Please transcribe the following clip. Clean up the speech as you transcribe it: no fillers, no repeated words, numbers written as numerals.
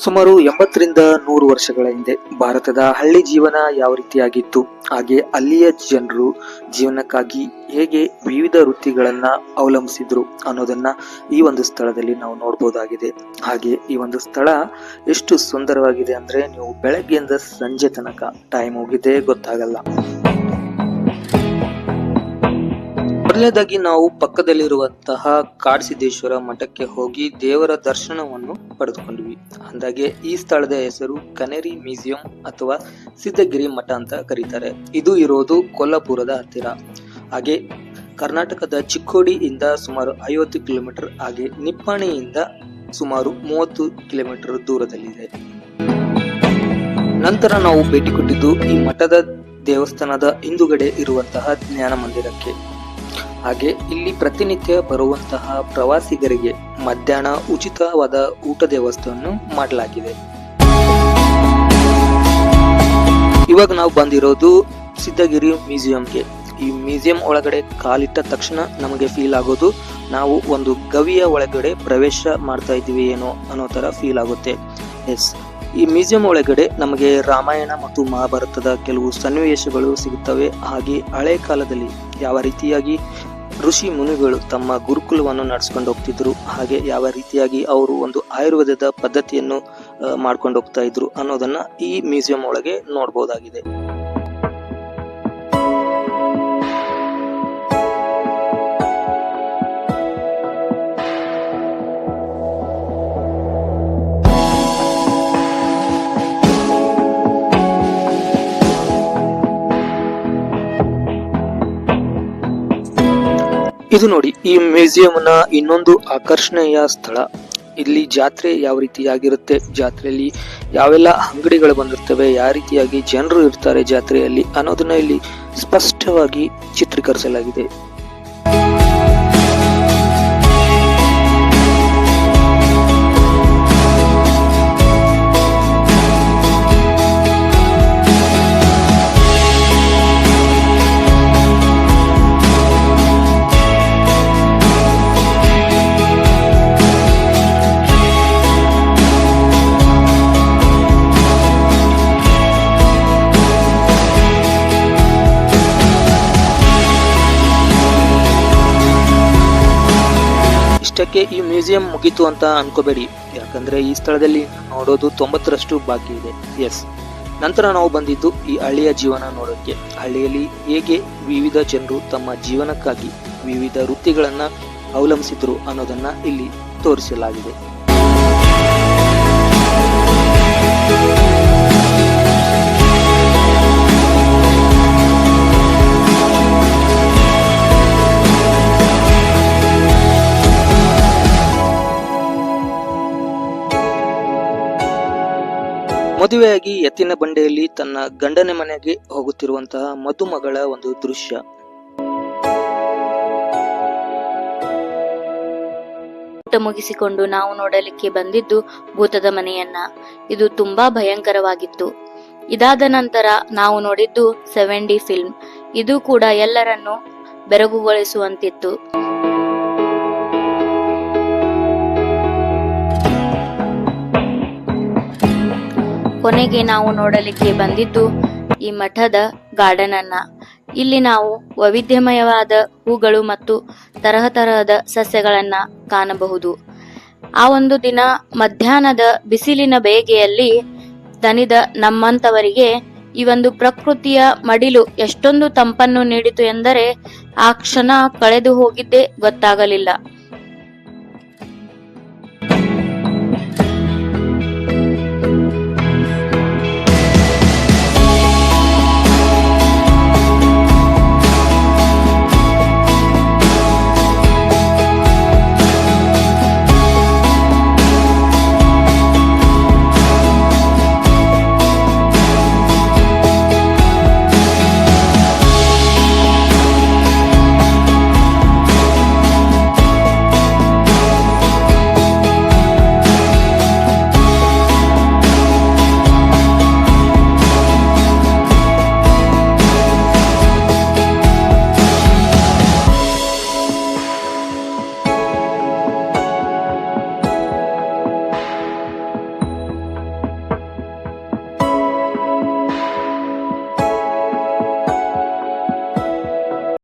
ಸುಮಾರು 80ರಿಂದ 100 ವರ್ಷಗಳ ಹಿಂದೆ ಭಾರತದ ಹಳ್ಳಿ ಜೀವನ ಯಾವ ರೀತಿಯಾಗಿತ್ತು, ಹಾಗೆ ಅಲ್ಲಿಯ ಜನರು ಜೀವನಕ್ಕಾಗಿ ಹೇಗೆ ವಿವಿಧ ವೃತ್ತಿಗಳನ್ನ ಅವಲಂಬಿಸಿದ್ರು ಅನ್ನೋದನ್ನ ಈ ಒಂದು ಸ್ಥಳದಲ್ಲಿ ನಾವು ನೋಡಬಹುದಾಗಿದೆ. ಹಾಗೆ ಈ ಒಂದು ಸ್ಥಳ ಎಷ್ಟು ಸುಂದರವಾಗಿದೆ ಅಂದ್ರೆ ನೀವು ಬೆಳಗ್ಗೆಯಿಂದ ಸಂಜೆ ತನಕ ಟೈಮ್ ಹೋಗಿದ್ದೇ ಗೊತ್ತಾಗಲ್ಲ. ಮೊದಲನೇದಾಗಿ ನಾವು ಪಕ್ಕದಲ್ಲಿರುವಂತಹ ಕಾಡಸಿದ್ದೇಶ್ವರ ಮಠಕ್ಕೆ ಹೋಗಿ ದೇವರ ದರ್ಶನವನ್ನು ಪಡೆದುಕೊಂಡ್ವಿ. ಅಂದಾಗೆ ಈ ಸ್ಥಳದ ಹೆಸರು ಕನೇರಿ ಮ್ಯೂಸಿಯಂ ಅಥವಾ ಸಿದ್ದಗಿರಿ ಮಠ ಅಂತ ಕರೀತಾರೆ. ಇದು ಇರೋದು ಕೊಲ್ಲಾಪುರದ ಹತ್ತಿರ. ಹಾಗೆ ಕರ್ನಾಟಕದ ಚಿಕ್ಕೋಡಿಯಿಂದ ಸುಮಾರು 50 ಕಿಲೋಮೀಟರ್, ಹಾಗೆ ನಿಪ್ಪಾಣಿಯಿಂದ ಸುಮಾರು 30 ಕಿಲೋಮೀಟರ್ ದೂರದಲ್ಲಿದೆ. ನಂತರ ನಾವು ಭೇಟಿ ಕೊಟ್ಟಿದ್ದು ಈ ಮಠದ ದೇವಸ್ಥಾನದ ಹಿಂದುಗಡೆ ಇರುವಂತಹ ಜ್ಞಾನ ಮಂದಿರಕ್ಕೆ. ಹಾಗೆ ಇಲ್ಲಿ ಪ್ರತಿನಿತ್ಯ ಬರುವಂತಹ ಪ್ರವಾಸಿಗರಿಗೆ ಮಧ್ಯಾಹ್ನ ಉಚಿತವಾದ ಊಟದ ವ್ಯವಸ್ಥೆಯನ್ನು ಮಾಡಲಾಗಿದೆ. ಇವಾಗ ನಾವು ಬಂದಿರೋದು ಸಿದ್ದಗಿರಿ ಮ್ಯೂಸಿಯಂಗೆ. ಈ ಮ್ಯೂಸಿಯಂ ಒಳಗಡೆ ಕಾಲಿಟ್ಟ ತಕ್ಷಣ ನಮಗೆ ಫೀಲ್ ಆಗೋದು ನಾವು ಒಂದು ಗವಿಯ ಒಳಗಡೆ ಪ್ರವೇಶ ಮಾಡ್ತಾ ಇದ್ದೀವಿ ಏನೋ ಅನ್ನೋ ತರ ಫೀಲ್ ಆಗುತ್ತೆ. ಎಸ್, ಈ ಮ್ಯೂಸಿಯಂ ಒಳಗಡೆ ನಮಗೆ ರಾಮಾಯಣ ಮತ್ತು ಮಹಾಭಾರತದ ಕೆಲವು ಸನ್ನಿವೇಶಗಳು ಸಿಗುತ್ತವೆ. ಹಾಗೆ ಹಳೆ ಕಾಲದಲ್ಲಿ ಯಾವ ರೀತಿಯಾಗಿ ಋಷಿ ಮುನಿಗಳು ತಮ್ಮ ಗುರುಕುಲವನ್ನು ನಡೆಸ್ಕೊಂಡು ಹೋಗ್ತಿದ್ರು, ಹಾಗೆ ಯಾವ ರೀತಿಯಾಗಿ ಅವರು ಒಂದು ಆಯುರ್ವೇದದ ಪದ್ಧತಿಯನ್ನು ಮಾಡ್ಕೊಂಡು ಹೋಗ್ತಾ ಇದ್ರು ಅನ್ನೋದನ್ನ ಈ ಮ್ಯೂಸಿಯಂ ಒಳಗೆ ನೋಡಬಹುದಾಗಿದೆ. ಇದು ನೋಡಿ, ಈ ಮ್ಯೂಸಿಯಂನ ಇನ್ನೊಂದು ಆಕರ್ಷಣೀಯ ಸ್ಥಳ. ಇಲ್ಲಿ ಜಾತ್ರೆ ಯಾವ ರೀತಿಯಾಗಿರುತ್ತೆ, ಜಾತ್ರೆಯಲ್ಲಿ ಯಾವೆಲ್ಲ ಅಂಗಡಿಗಳು ಬಂದಿರ್ತವೆ, ಯಾವ ರೀತಿಯಾಗಿ ಜನರು ಇರ್ತಾರೆ ಜಾತ್ರೆಯಲ್ಲಿ ಅನ್ನೋದನ್ನ ಇಲ್ಲಿ ಸ್ಪಷ್ಟವಾಗಿ ಚಿತ್ರೀಕರಿಸಲಾಗಿದೆ. ಇಷ್ಟಕ್ಕೆ ಈ ಮ್ಯೂಸಿಯಂ ಮುಗೀತು ಅಂತ ಅನ್ಕೋಬೇಡಿ, ಯಾಕಂದ್ರೆ ಈ ಸ್ಥಳದಲ್ಲಿ ನೋಡೋದು 90ರಷ್ಟು ಬಾಕಿ ಇದೆ. ಎಸ್, ನಂತರ ನಾವು ಬಂದಿದ್ದು ಈ ಹಳ್ಳಿಯ ಜೀವನ ನೋಡೋಕೆ. ಹಳ್ಳಿಯಲ್ಲಿ ಹೇಗೆ ವಿವಿಧ ಜನರು ತಮ್ಮ ಜೀವನಕ್ಕಾಗಿ ವಿವಿಧ ವೃತ್ತಿಗಳನ್ನ ಅವಲಂಬಿಸಿದ್ರು ಅನ್ನೋದನ್ನ ಇಲ್ಲಿ ತೋರಿಸಲಾಗಿದೆ. ಮದುವೆಯಾಗಿ ಎತ್ತಿನ ಬಂಡೆಯಲ್ಲಿ ತನ್ನ ಗಂಡನ ಮನೆಗೆ ಹೋಗುತ್ತಿರುವಂತಹ ಮದುಮಗಳ ಒಂದು ದೃಶ್ಯ. ಊಟ ಮುಗಿಸಿಕೊಂಡು ನಾವು ನೋಡಲಿಕ್ಕೆ ಬಂದಿದ್ದು ಭೂತದ ಮನೆಯನ್ನ. ಇದು ತುಂಬಾ ಭಯಂಕರವಾಗಿತ್ತು. ಇದಾದ ನಂತರ ನಾವು ನೋಡಿದ್ದು 7D ಫಿಲ್ಮ್. ಇದು ಕೂಡ ಎಲ್ಲರನ್ನು ಬೆರಗುಗೊಳಿಸುವಂತಿತ್ತು. ಕೊನೆಗೆ ನಾವು ನೋಡಲಿಕ್ಕೆ ಬಂದಿದ್ದು ಈ ಮಠದ ಗಾರ್ಡನ್ ಅನ್ನ. ಇಲ್ಲಿ ನಾವು ವೈವಿಧ್ಯಮಯವಾದ ಹೂಗಳು ಮತ್ತು ತರಹದ ಸಸ್ಯಗಳನ್ನ ಕಾಣಬಹುದು. ಆ ಒಂದು ದಿನ ಮಧ್ಯಾಹ್ನದ ಬಿಸಿಲಿನ ಬೇಗೆಯಲ್ಲಿ ದಣಿದ ನಮ್ಮಂತವರಿಗೆ ಈ ಒಂದು ಪ್ರಕೃತಿಯ ಮಡಿಲು ಎಷ್ಟೊಂದು ತಂಪನ್ನು ನೀಡಿತು ಎಂದರೆ ಆ ಕ್ಷಣ ಕಳೆದು ಹೋಗಿದ್ದೇ ಗೊತ್ತಾಗಲಿಲ್ಲ.